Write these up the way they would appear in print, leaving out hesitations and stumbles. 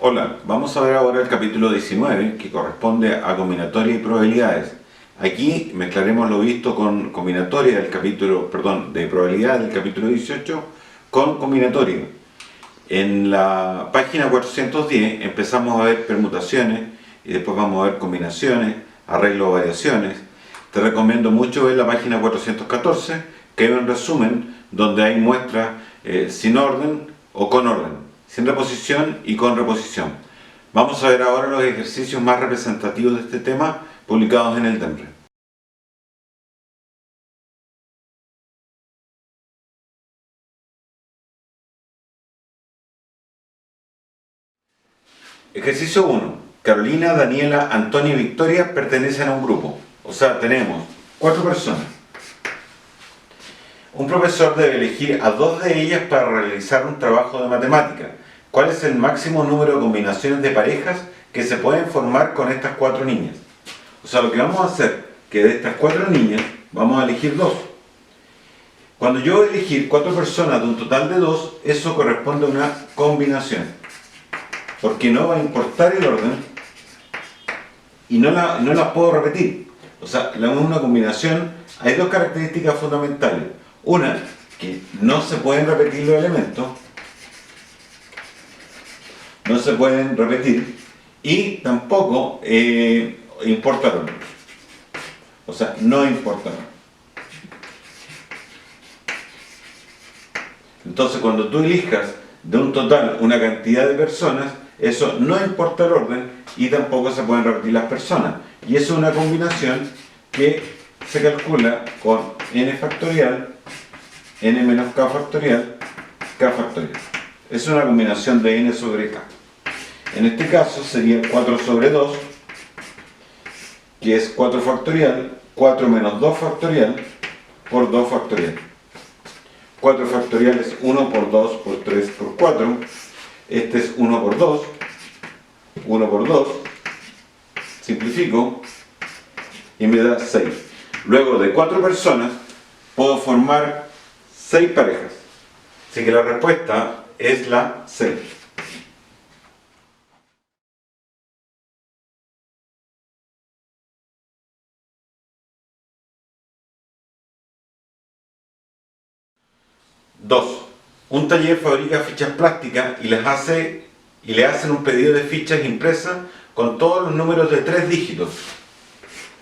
Hola, vamos a ver ahora el capítulo 19 que corresponde a combinatoria y probabilidades. Aquí mezclaremos lo visto con combinatoria del capítulo, de probabilidad del capítulo 18 con combinatoria. En la página 410 empezamos a ver permutaciones y después vamos a ver combinaciones, arreglo o variaciones. Te recomiendo mucho ver la página 414, que es un resumen donde hay muestras sin orden o con orden, sin reposición y con reposición. Vamos a ver ahora los ejercicios más representativos de este tema publicados en el DEMRE. Ejercicio 1. Carolina, Daniela, Antonia y Victoria pertenecen a un grupo. O sea, tenemos 4 personas. Un profesor debe elegir a 2 de ellas para realizar un trabajo de matemática. ¿Cuál es el máximo número de combinaciones de parejas que se pueden formar con estas 4 niñas? O sea, lo que vamos a hacer, que de estas 4 niñas vamos a elegir 2. Cuando yo voy a elegir 4 personas de un total de 2, eso corresponde a una combinación. Porque no va a importar el orden y no la puedo repetir. O sea, una combinación, hay 2 características fundamentales. Una, que no se pueden repetir los elementos, no se pueden repetir, y tampoco importa el orden. O sea, no importa el orden. Entonces, cuando tú elijas de un total una cantidad de personas, eso no importa el orden y tampoco se pueden repetir las personas. Y eso es una combinación que se calcula con n factorial, n menos k factorial, k factorial. Es una combinación de n sobre k. En este caso sería 4 sobre 2, que es 4 factorial, 4 menos 2 factorial, por 2 factorial. 4 factorial es 1 por 2 por 3 por 4. Este es 1 por 2. 1 por 2. Simplifico y me da 6. Luego de 4 personas puedo formar 6 parejas. Así que la respuesta es la 6. Dos. Un taller fabrica fichas plásticas y le hacen un pedido de fichas impresas con todos los números de 3 dígitos.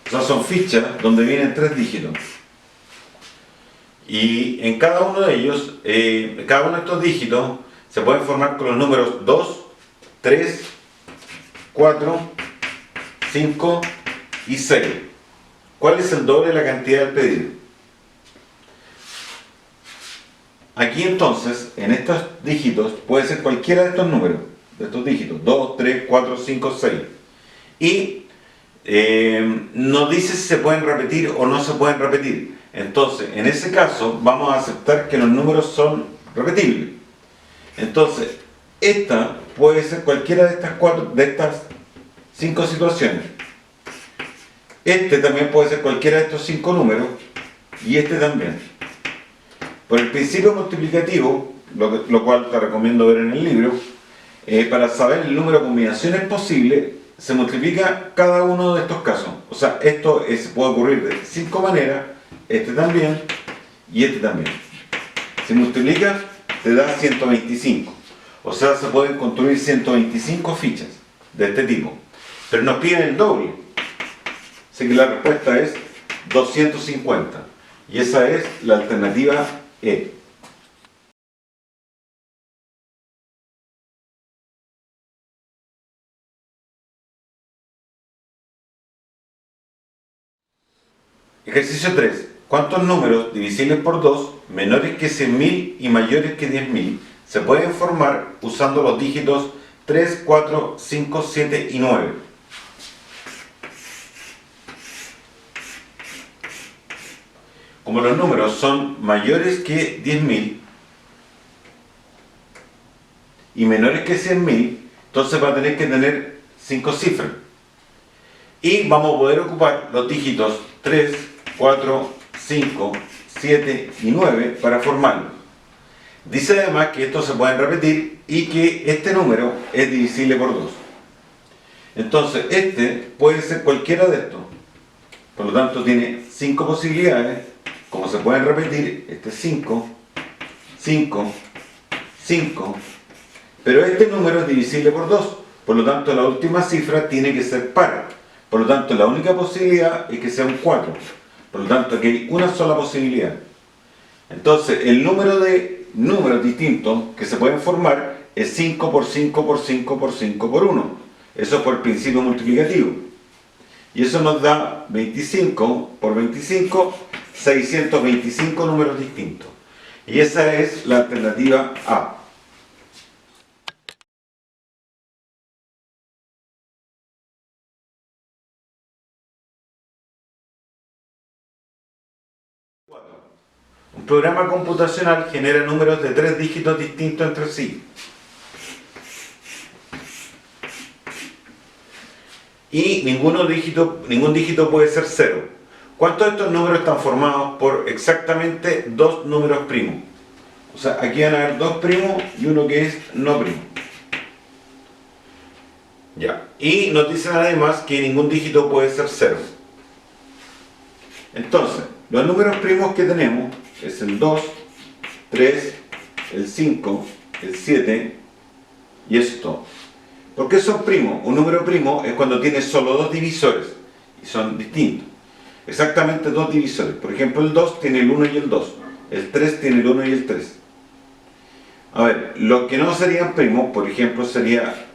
O sea, son fichas donde vienen 3 dígitos. Y en cada uno de ellos, cada uno de estos dígitos se pueden formar con los números 2, 3, 4, 5 y 6. ¿Cuál es el doble de la cantidad del pedido? Aquí entonces, en estos dígitos, puede ser cualquiera de estos números, de estos dígitos, 2, 3, 4, 5, 6. Y nos dice si se pueden repetir o no se pueden repetir. Entonces, en ese caso, vamos a aceptar que los números son repetibles. Entonces, esta puede ser cualquiera de estas 5 situaciones. Este también puede ser cualquiera de estos 5 números, y este también. Por el principio multiplicativo, lo cual te recomiendo ver en el libro, para saber el número de combinaciones posibles, se multiplica cada uno de estos casos. O sea, esto puede ocurrir de 5 maneras, este también y este también. Si multiplica, te da 125. O sea, se pueden construir 125 fichas de este tipo. Pero nos piden el doble. Así que la respuesta es 250. Y esa es la alternativa E. Ejercicio 3. ¿Cuántos números divisibles por 2, menores que 100.000 y mayores que 10.000, se pueden formar usando los dígitos 3, 4, 5, 7 y 9? Como los números son mayores que 10.000 y menores que 100.000, entonces va a tener que tener 5 cifras. Y vamos a poder ocupar los dígitos 3, 4, 5, 7 y 9 para formarlo. Dice además que estos se pueden repetir y que este número es divisible por 2. Entonces, este puede ser cualquiera de estos. Por lo tanto, tiene 5 posibilidades. Como se pueden repetir, este es 5, 5, 5. Pero este número es divisible por 2. Por lo tanto, la última cifra tiene que ser par. Por lo tanto, la única posibilidad es que sea un 4. Por lo tanto, aquí hay una sola posibilidad. Entonces, el número de números distintos que se pueden formar es 5 por 5 por 5 por 5 por 1. Eso es por el principio multiplicativo. Y eso nos da 25 por 25, 625 números distintos. Y esa es la alternativa A. Un programa computacional genera números de 3 dígitos distintos entre sí. Y ningún dígito puede ser 0. ¿Cuántos de estos números están formados por exactamente 2 números primos? O sea, aquí van a haber 2 primos y uno que es no primo. Ya. Y nos dicen además que ningún dígito puede ser 0. Entonces, los números primos que tenemos es el 2, 3, el 5, el 7 y esto. ¿Por qué son primos? Un número primo es cuando tiene solo 2 divisores y son distintos. Exactamente 2 divisores. Por ejemplo, el 2 tiene el 1 y el 2. El 3 tiene el 1 y el 3. A ver, lo que no serían primos, por ejemplo, sería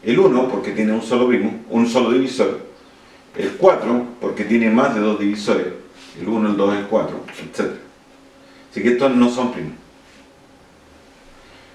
el 1 porque tiene un solo primo, un solo divisor. El 4 porque tiene más de 2 divisores. El 1, el 2, el 4, etc. Así que estos no son primos.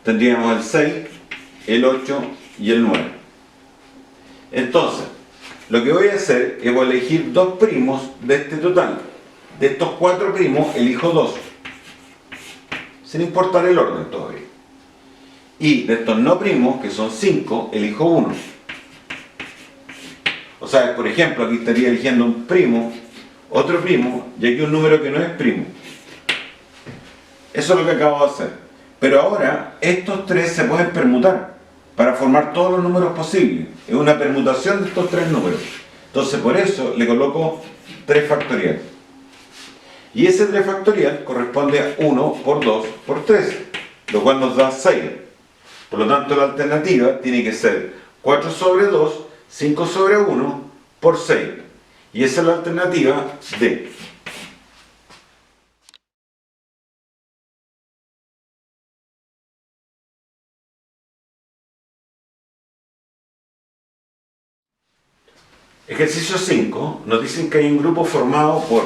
Tendríamos el 6, el 8 y el 9. Entonces, lo que voy a hacer es voy a elegir 2 primos de este total. De estos 4 primos, elijo 2. Sin importar el orden todavía. Y de estos no primos, que son 5, elijo 1. O sea, por ejemplo, aquí estaría eligiendo un primo, otro primo, y aquí un número que no es primo. Eso es lo que acabo de hacer. Pero ahora, estos 3 se pueden permutar para formar todos los números posibles. Es una permutación de estos 3 números. Entonces, por eso le coloco 3 factorial. Y ese 3 factorial corresponde a 1 por 2 por 3, lo cual nos da 6. Por lo tanto, la alternativa tiene que ser 4 sobre 2, 5 sobre 1 por 6. Y esa es la alternativa D. Ejercicio 5, nos dicen que hay un grupo formado por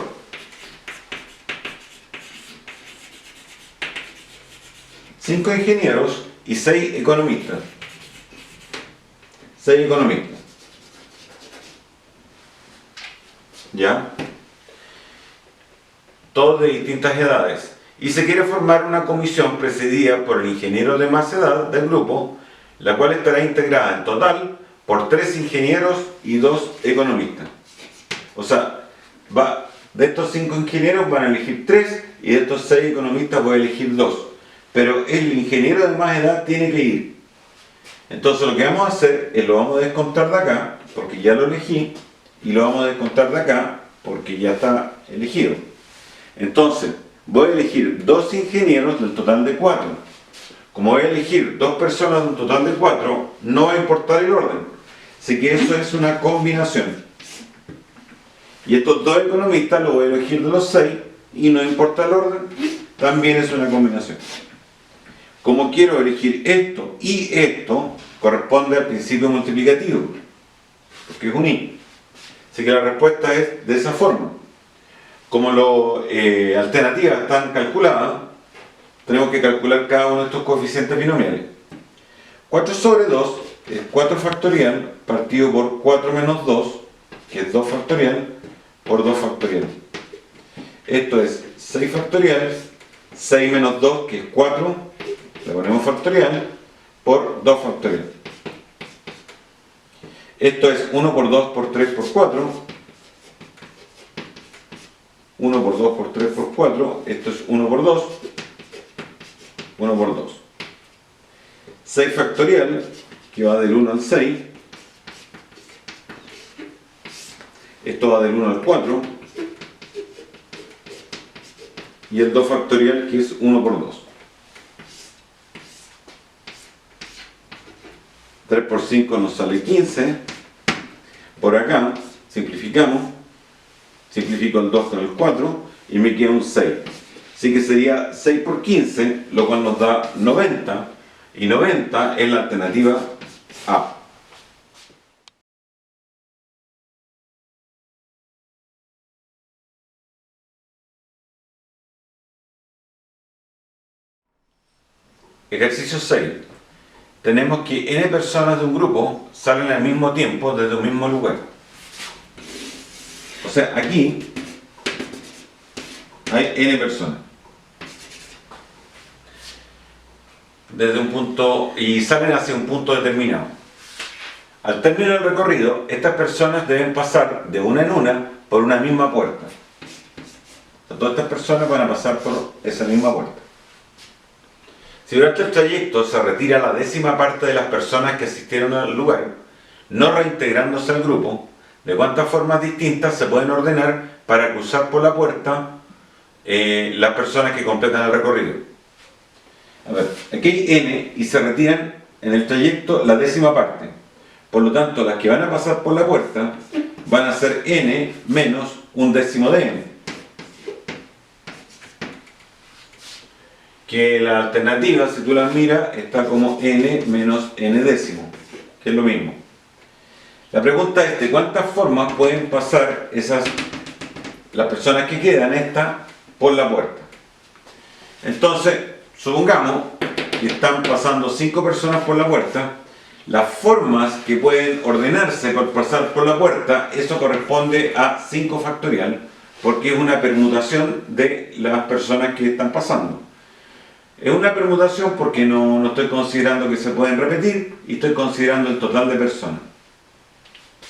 5 ingenieros y 6 economistas. 6 economistas. ¿Ya? Todos de distintas edades. Y se quiere formar una comisión presidida por el ingeniero de más edad del grupo, la cual estará integrada en total por 3 ingenieros y 2 economistas. O sea, de estos 5 ingenieros van a elegir 3 y de estos 6 economistas voy a elegir 2. Pero el ingeniero de más edad tiene que ir. Entonces lo que vamos a hacer es lo vamos a descontar de acá, porque ya lo elegí, y lo vamos a descontar de acá, porque ya está elegido. Entonces, voy a elegir 2 ingenieros del total de 4. Como voy a elegir 2 personas de un total de 4, no va a importar el orden. Así que eso es una combinación. Y estos 2 economistas los voy a elegir de los 6, y no importa el orden, también es una combinación. Como quiero elegir esto y esto, corresponde al principio multiplicativo, porque es un y. Así que la respuesta es de esa forma. Como las alternativas están calculadas, tenemos que calcular cada uno de estos coeficientes binomiales. 4 sobre 2 es 4 factorial partido por 4 menos 2, que es 2 factorial, por 2 factorial. Esto es 6 factorial, 6 menos 2, que es 4, le ponemos factorial, por 2 factorial. Esto es 1 por 2 por 3 por 4. 1 por 2 por 3 por 4. Esto es 1 por 2. 1 por 2. 6 factorial, que va del 1 al 6. Esto va del 1 al 4. Y el 2 factorial, que es 1 por 2. 3 por 5 nos sale 15. Por acá, simplificamos. Simplifico el 2 con el 4 y me queda un 6. Así que sería 6 por 15, lo cual nos da 90. Y 90 es la alternativa A. Ejercicio 6. Tenemos que n personas de un grupo salen al mismo tiempo desde un mismo lugar. O sea, aquí hay n personas. Desde un punto y salen hacia un punto determinado. Al término del recorrido, estas personas deben pasar de una en una por una misma puerta. Todas estas personas van a pasar por esa misma puerta. Si durante el trayecto se retira la décima parte de las personas que asistieron al lugar, no reintegrándose al grupo, ¿de cuántas formas distintas se pueden ordenar para cruzar por la puerta las personas que completan el recorrido? A ver, aquí hay n y se retiran en el trayecto la décima parte. Por lo tanto, las que van a pasar por la puerta van a ser n menos un décimo de n. Que la alternativa, si tú la miras, está como n menos n décimo, que es lo mismo. La pregunta es, ¿de cuántas formas pueden pasar las personas que quedan por la puerta? Entonces, supongamos que están pasando 5 personas por la puerta. Las formas que pueden ordenarse por pasar por la puerta, eso corresponde a 5 factorial, porque es una permutación de las personas que están pasando. Es una permutación porque no estoy considerando que se pueden repetir y estoy considerando el total de personas.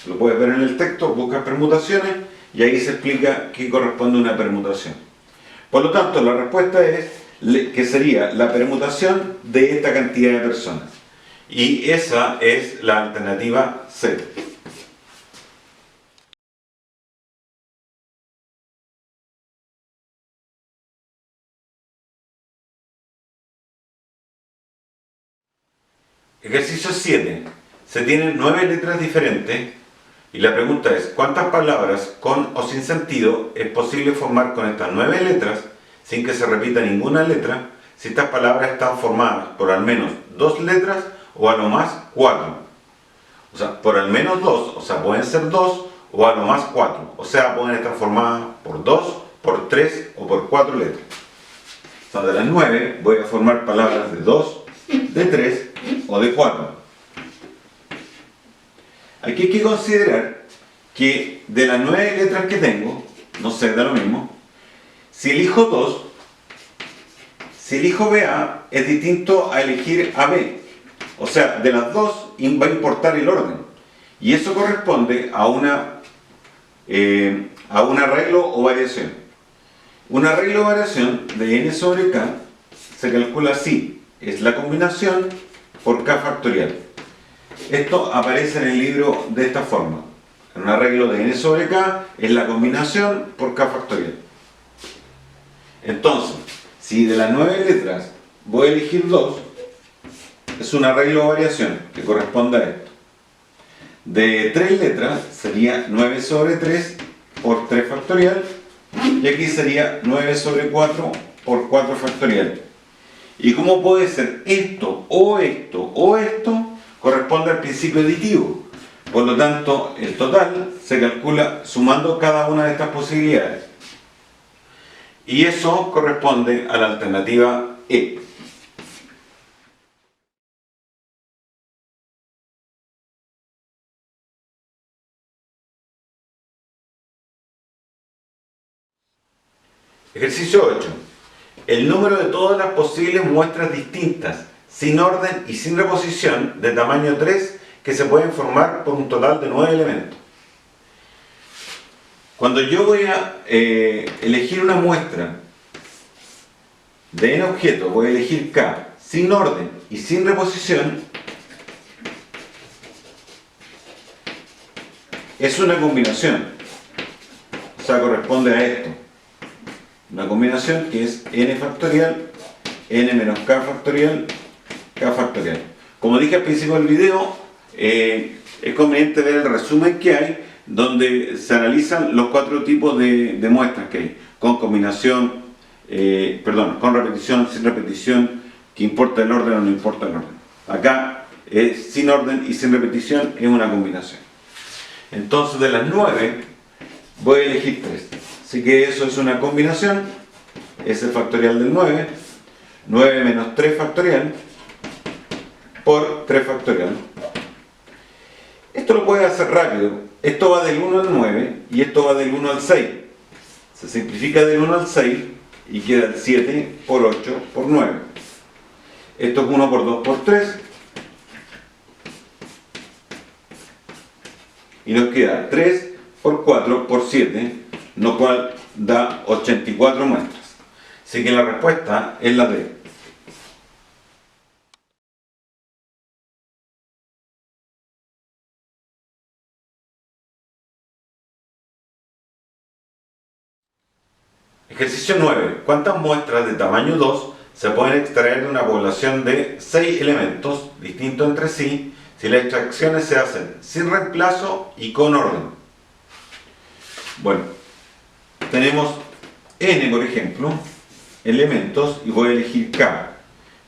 Lo puedes ver en el texto, buscas permutaciones y ahí se explica qué corresponde a una permutación. Por lo tanto, la respuesta es que sería la permutación de esta cantidad de personas. Y esa es la alternativa C. Ejercicio 7. Se tienen 9 letras diferentes y la pregunta es, ¿cuántas palabras con o sin sentido es posible formar con estas 9 letras sin que se repita ninguna letra si estas palabras están formadas por al menos 2 letras o a lo más 4? O sea, por al menos 2, o sea, pueden ser 2 o a lo más 4. O sea, pueden estar formadas por 2, por 3 o por 4 letras. O sea, de las 9 voy a formar palabras de 2, de 3 o de 4. Aquí hay que considerar que de las 9 letras que tengo, no sé, da lo mismo, si elijo 2, si elijo BA es distinto a elegir AB. O sea, de las dos va a importar el orden. Y eso corresponde a un arreglo o variación. Un arreglo o variación de n sobre k se calcula así. Es la combinación por k factorial. Esto aparece en el libro de esta forma. Un arreglo de n sobre k es la combinación por k factorial. Entonces, si de las 9 letras voy a elegir 2, es un arreglo o variación que corresponde a esto. De 3 letras sería 9 sobre 3 por 3 factorial. Y aquí sería 9 sobre 4 por 4 factorial. Y como puede ser esto o esto o esto, corresponde al principio aditivo. Por lo tanto, el total se calcula sumando cada una de estas posibilidades. Y eso corresponde a la alternativa E. Ejercicio 8. El número de todas las posibles muestras distintas, sin orden y sin reposición, de tamaño 3, que se pueden formar por un total de 9 elementos. Cuando yo voy a elegir una muestra de n objetos voy a elegir k sin orden y sin reposición, es una combinación. O sea, corresponde a esto. Una combinación que es n factorial, n menos k factorial, k factorial. Como dije al principio del video, es conveniente ver el resumen que hay, donde se analizan los 4 tipos de muestras que hay, con combinación, con repetición, sin repetición, que importa el orden o no importa el orden. Acá, sin orden y sin repetición, es una combinación. Entonces, de las 9, voy a elegir 3. Así que eso es una combinación, es el factorial del 9, 9 menos 3 factorial, por 3 factorial. Esto lo puedes hacer rápido. Esto va del 1 al 9 y esto va del 1 al 6. Se simplifica del 1 al 6 y queda el 7 por 8 por 9. Esto es 1 por 2 por 3. Y nos queda 3 por 4 por 7, lo cual da 84 muestras. Así que la respuesta es la D. Ejercicio 9. ¿Cuántas muestras de tamaño 2 se pueden extraer de una población de 6 elementos distintos entre sí si las extracciones se hacen sin reemplazo y con orden? Bueno, tenemos n, por ejemplo, elementos y voy a elegir k.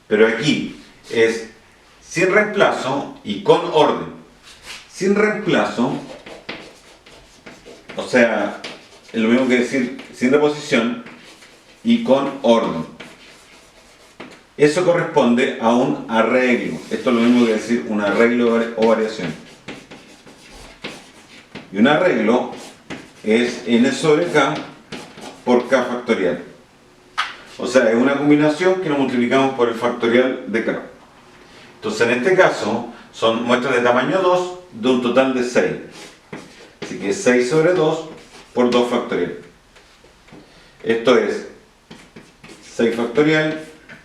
Pero aquí es sin reemplazo y con orden. Sin reemplazo, o sea, es lo mismo que decir sin reposición y con orden. Eso corresponde a un arreglo. Esto es lo mismo que decir un arreglo o variación. Y un arreglo es n sobre k por k factorial. O sea, es una combinación que lo multiplicamos por el factorial de k. Entonces, en este caso, son muestras de tamaño 2 de un total de 6. Así que 6 sobre 2 por 2 factorial. Esto es 6 factorial,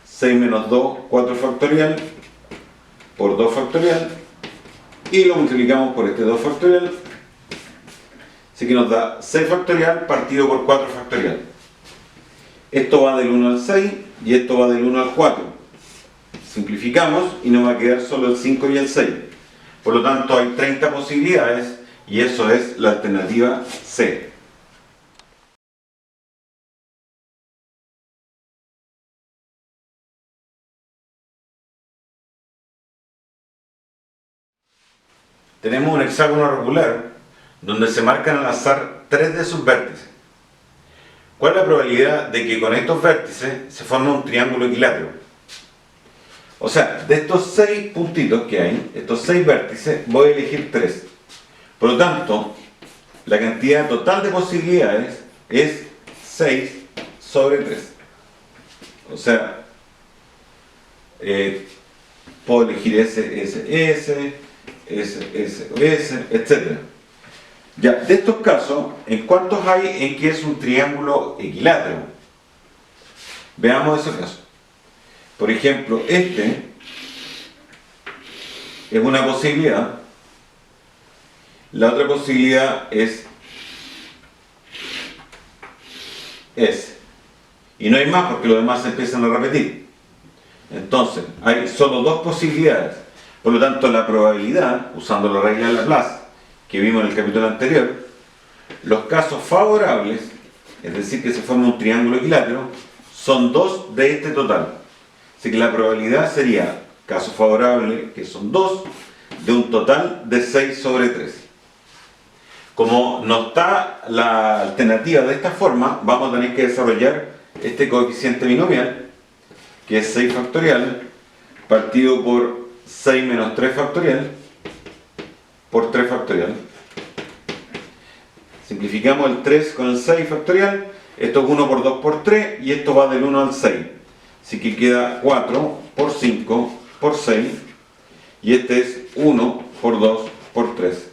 6 menos 2, 4 factorial, por 2 factorial, y lo multiplicamos por este 2 factorial. Así que nos da 6 factorial partido por 4 factorial. Esto va del 1 al 6 y esto va del 1 al 4. Simplificamos y nos va a quedar solo el 5 y el 6. Por lo tanto, hay 30 posibilidades y eso es la alternativa C. Tenemos un hexágono regular donde se marcan al azar 3 de sus vértices. ¿Cuál es la probabilidad de que con estos vértices se forme un triángulo equilátero? O sea, de estos 6 puntitos que hay, estos 6 vértices, voy a elegir 3. Por lo tanto, la cantidad total de posibilidades es 6 sobre 3. O sea, puedo elegir S, S, S, etc. Ya, de estos casos, ¿en cuántos hay en que es un triángulo equilátero? Veamos esos casos. Por ejemplo, este es una posibilidad. La otra posibilidad es S. Y no hay más porque los demás se empiezan a repetir. Entonces, hay solo 2 posibilidades. Por lo tanto, la probabilidad, usando la regla de Laplace que vimos en el capítulo anterior, los casos favorables, es decir, que se forma un triángulo equilátero, son 2 de este total. Así que la probabilidad sería, caso favorable, que son 2, de un total de 6 sobre 3. Como no está la alternativa de esta forma, vamos a tener que desarrollar este coeficiente binomial, que es 6 factorial, partido por 6 menos 3 factorial, por 3 factorial. Simplificamos el 3 con el 6 factorial, esto es 1 por 2 por 3, y esto va del 1 al 6. Así que queda 4 por 5 por 6, y este es 1 por 2 por 3.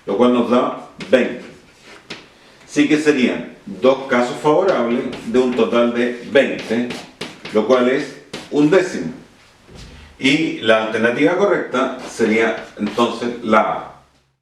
Lo cual nos da 20. sí que serían 2 casos favorables de un total de 20, lo cual es un décimo. Y la alternativa correcta sería entonces la A.